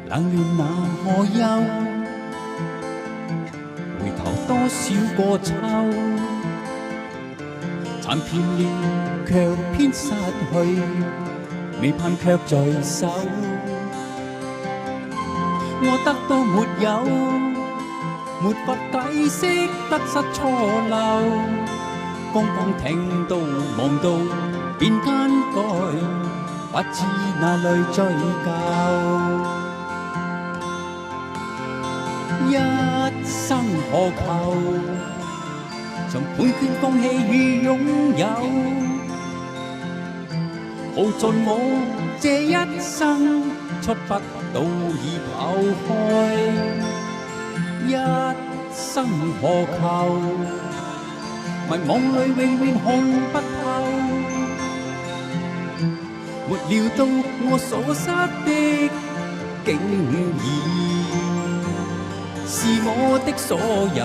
冷暖那可休？回頭多少個秋，殘片了卻偏失去，未盼卻在手。我得到沒有，沒法解釋得失錯漏。剛剛聽到望到便更改，不知哪裏追究。一生何求？從判決放棄與擁有，耗盡我這一生，出不到已跑開。一生何求？迷惘裏永遠看不透，沒料到我所失的竟已是我的所有。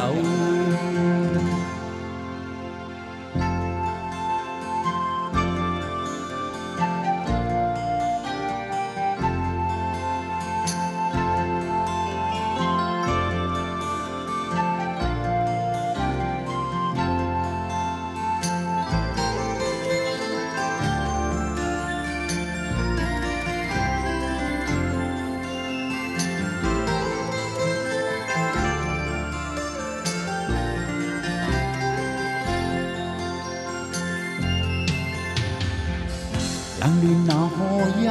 冷暖那可休？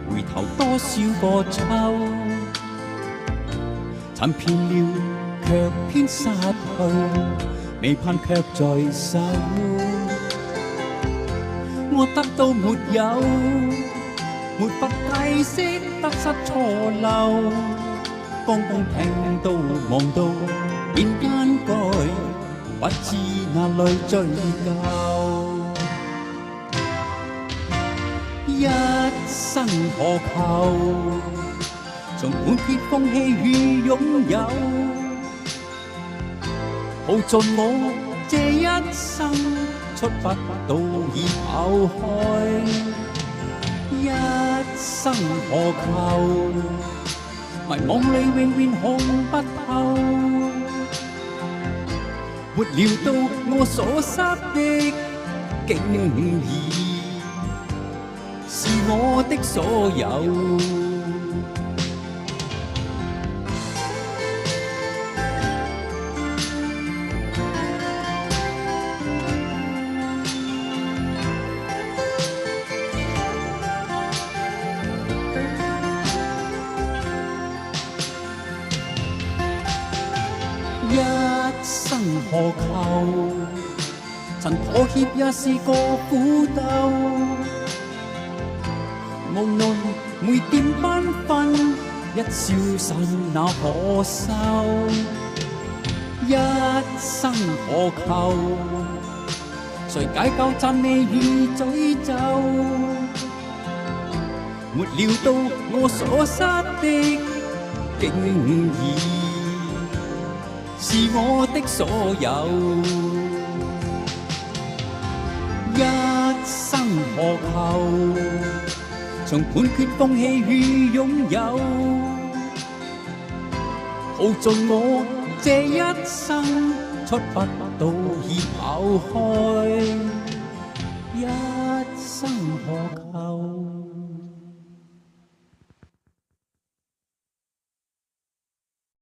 回頭多少個秋，尋遍了卻偏失去，未盼卻在手。我得到沒有，沒法解釋得失錯漏。剛剛聽到望到便更改，不知哪裏追究。一生何求？從判決放棄與擁有，耗盡我這一生，出不到已跑開。一生何求？迷惘裏永遠看不透，沒料到我所失的竟已是我的所有。一生何求？曾妥協也是個苦鬥。無論每點繽紛，一消散那可收？一生何求？誰解救讚美與詛咒？沒料到我所失的竟已是我的所有。一生何求？從判決放棄與擁有，耗盡我這一生，出不到已跑開。一生何求？